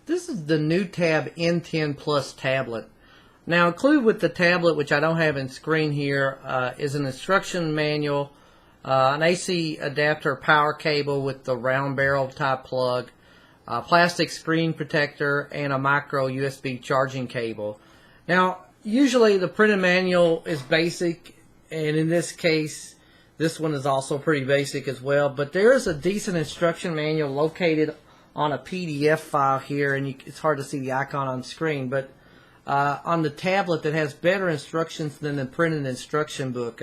This is the Neutab N10 Plus tablet. Now, included with the tablet, which I don't have in screen here, is an instruction manual, an AC adapter power cable with the round barrel type plug, a plastic screen protector, and a micro USB charging cable. Now, usually the printed manual is basic, and in this case, this one is also pretty basic as well, but there is a decent instruction manual located on a PDF file here, and it's hard to see the icon on screen, but on the tablet that has better instructions than the printed instruction book.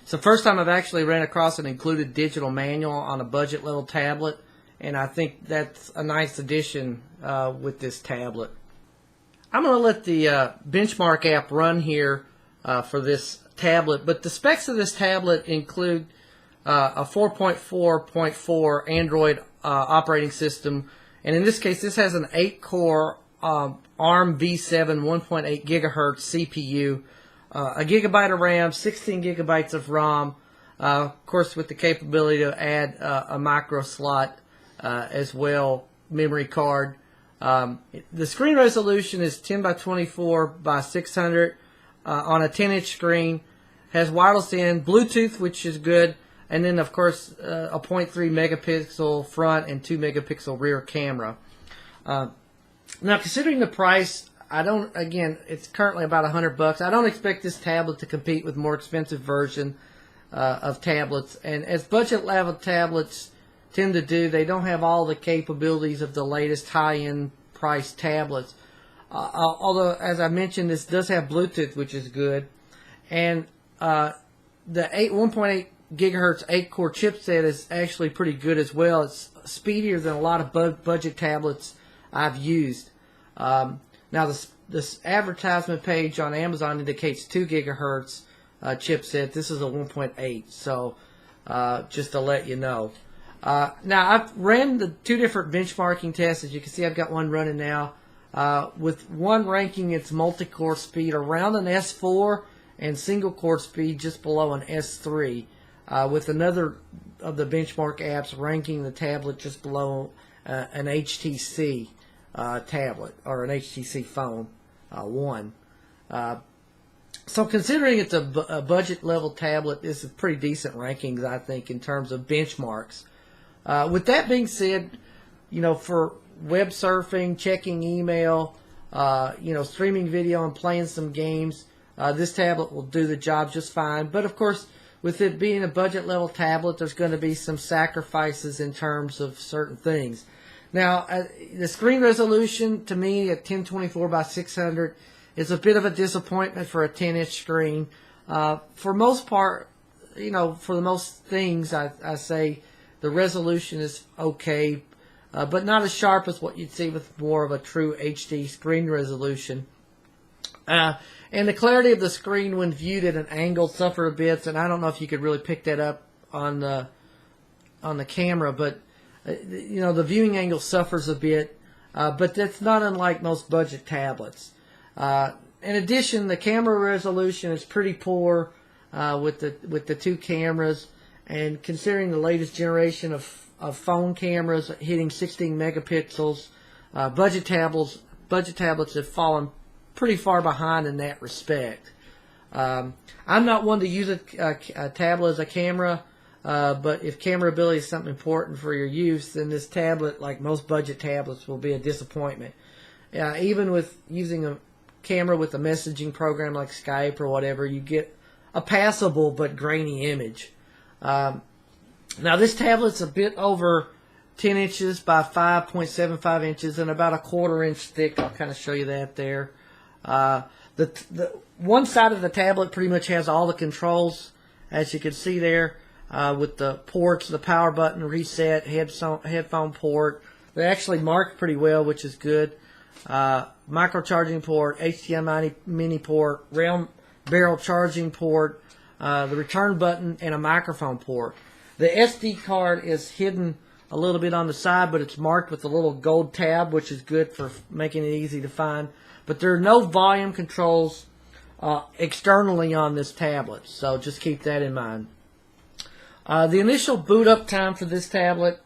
It's the first time I've actually ran across an included digital manual on a budget level tablet, and I think that's a nice addition with this tablet. I'm going to let the Benchmark app run here for this tablet, but the specs of this tablet include a 4.4.4 Android operating system, and in this case this has an 8-core ARM v7 1.8 gigahertz CPU, a gigabyte of RAM, 16 gigabytes of ROM, of course with the capability to add a micro slot as well, memory card. The screen resolution is 10 by 24 by 600 on a 10-inch screen, has wireless in, Bluetooth, which is good, and then of course a 0.3 megapixel front and 2 megapixel rear camera. Now, considering the price, it's currently about $100. I don't expect this tablet to compete with more expensive version of tablets, and as budget level tablets tend to do, they don't have all the capabilities of the latest high-end price tablets. Although, as I mentioned, this does have Bluetooth, which is good, and the 1.8 gigahertz 8-core chipset is actually pretty good as well. It's speedier than a lot of budget tablets I've used. Now, this advertisement page on Amazon indicates 2 gigahertz chipset. This is a 1.8, so just to let you know. Now, I've ran the 2 different benchmarking tests. As you can see, I've got one running now, with one ranking its multi-core speed around an S4 and single-core speed just below an S3, with another of the benchmark apps ranking the tablet just below an HTC tablet, or an HTC phone 1. So considering it's a budget level tablet, this is pretty decent rankings, I think, in terms of benchmarks. With that being said, for web surfing, checking email, streaming video and playing some games, this tablet will do the job just fine. But of course, with it being a budget level tablet, there's going to be some sacrifices in terms of certain things. Now, the screen resolution, to me, at 1024 by 600 is a bit of a disappointment for a 10-inch screen. For most part, for the most things, I say the resolution is okay, but not as sharp as what you'd see with more of a true HD screen resolution. And the clarity of the screen when viewed at an angle suffered a bit, and I don't know if you could really pick that up on the camera, but the viewing angle suffers a bit, but that's not unlike most budget tablets. In addition, the camera resolution is pretty poor with the 2 cameras, and considering the latest generation of phone cameras hitting 16 megapixels, budget tablets have fallen pretty far behind in that respect. I'm not one to use a tablet as a camera, but if camera ability is something important for your use, then this tablet, like most budget tablets, will be a disappointment. Even with using a camera with a messaging program like Skype or whatever, you get a passable but grainy image. Now, this tablet's a bit over 10 inches by 5.75 inches and about a 1/4 inch thick. I'll kind of show you that there. The one side of the tablet pretty much has all the controls, as you can see there, with the ports, the power button, reset, headphone port. They actually mark pretty well, which is good. Micro charging port, HDMI mini port, round barrel charging port, the return button, and a microphone port. The SD card is hidden a little bit on the side, but it's marked with a little gold tab, which is good for making it easy to find. But there are no volume controls externally on this tablet, so just keep that in mind. The initial boot up time for this tablet,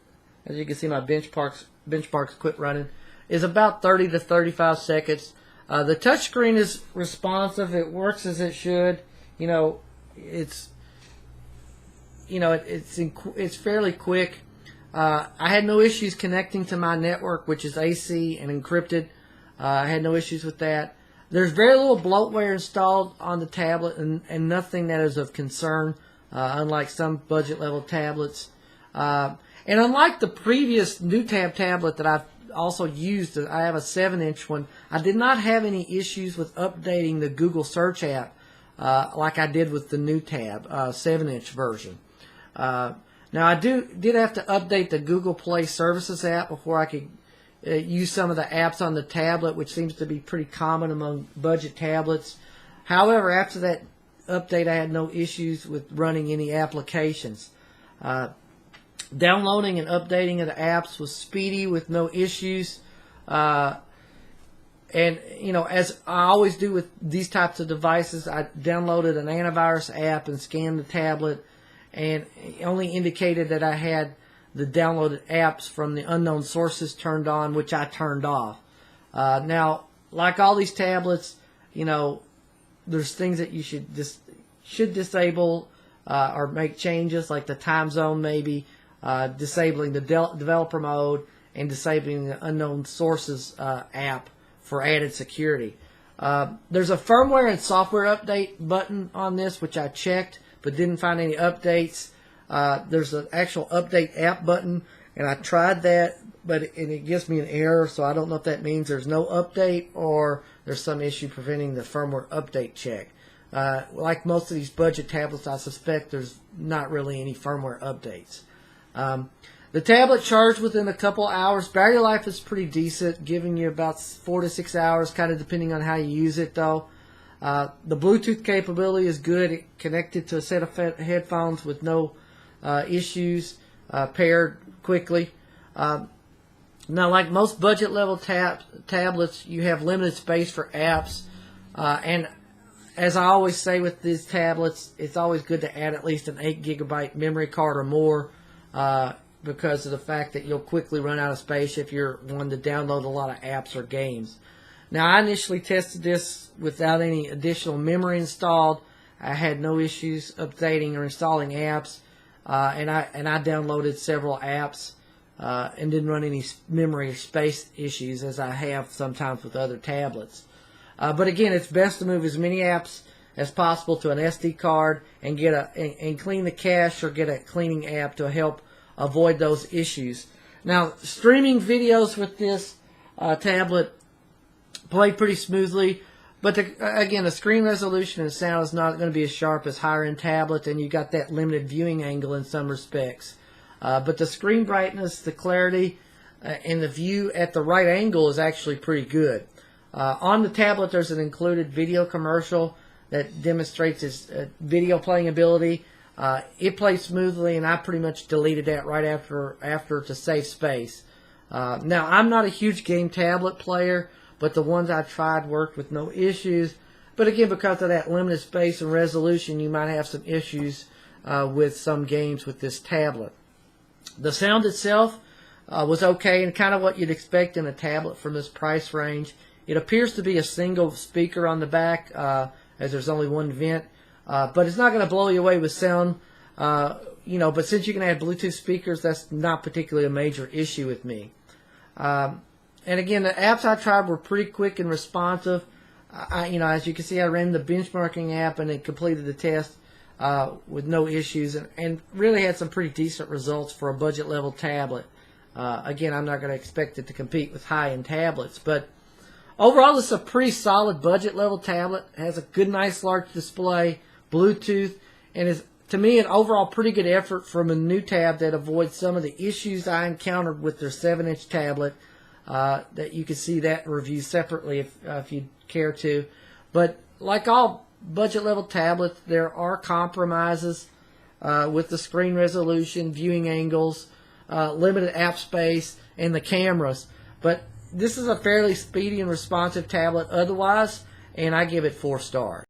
as you can see, my benchmarks quit running, is about 30 to 35 seconds. The touchscreen is responsive. It works as it should. It's fairly quick. I had no issues connecting to my network, which is AC and encrypted. I had no issues with that. There's very little bloatware installed on the tablet, and nothing that is of concern, unlike some budget level tablets. And unlike the previous Neutab tablet that I've also used, I have a 7-inch one, I did not have any issues with updating the Google search app like I did with the Neutab 7-inch version. Now I did have to update the Google Play Services app before I could use some of the apps on the tablet, which seems to be pretty common among budget tablets. However, after that update, I had no issues with running any applications. Downloading and updating of the apps was speedy with no issues. And, as I always do with these types of devices, I downloaded an antivirus app and scanned the tablet, and it only indicated that I had the downloaded apps from the unknown sources turned on, which I turned off. Now, like all these tablets, there's things that you should disable or make changes, like the time zone maybe, disabling the developer mode, and disabling the unknown sources app for added security. There's a firmware and software update button on this, which I checked but didn't find any updates. There's an actual update app button, and I tried that, but it gives me an error, so I don't know if that means there's no update or there's some issue preventing the firmware update check. Like most of these budget tablets, I suspect there's not really any firmware updates. The tablet charged within a couple hours. Battery life is pretty decent, giving you about 4 to 6 hours, kind of depending on how you use it, though. The Bluetooth capability is good. It connected to a set of headphones with no issues, paired quickly. Now, like most budget level tablets, you have limited space for apps. And as I always say with these tablets, it's always good to add at least an 8 gigabyte memory card or more, because of the fact that you'll quickly run out of space if you're wanting to download a lot of apps or games. Now, I initially tested this without any additional memory installed. I had no issues updating or installing apps, and I downloaded several apps and didn't run any memory or space issues as I have sometimes with other tablets. But again, it's best to move as many apps as possible to an SD card and and clean the cache or get a cleaning app to help avoid those issues. Now, streaming videos with this tablet played pretty smoothly, but again, the screen resolution and sound is not going to be as sharp as higher-end tablets, and you got that limited viewing angle in some respects. But the screen brightness, the clarity, and the view at the right angle is actually pretty good. On the tablet, there's an included video commercial that demonstrates its video playing ability. It plays smoothly, and I pretty much deleted that right after to save space. Now, I'm not a huge game tablet player, but the ones I tried worked with no issues. But again, because of that limited space and resolution, you might have some issues with some games with this tablet. The sound itself was okay, and kind of what you'd expect in a tablet from this price range. It appears to be a single speaker on the back, as there's only one vent. But it's not going to blow you away with sound, but since you can add Bluetooth speakers, that's not particularly a major issue with me. And again, the apps I tried were pretty quick and responsive. As you can see, I ran the benchmarking app and it completed the test with no issues, and really had some pretty decent results for a budget level tablet. Again, I'm not going to expect it to compete with high-end tablets, but overall, it's a pretty solid budget level tablet. It has a good, nice, large display, Bluetooth, and is, to me, an overall pretty good effort from a Neutab that avoids some of the issues I encountered with their 7-inch tablet. That you can see that review separately if you care to. But like all budget level tablets, there are compromises with the screen resolution, viewing angles, limited app space, and the cameras. But this is a fairly speedy and responsive tablet otherwise, and I give it 4 stars.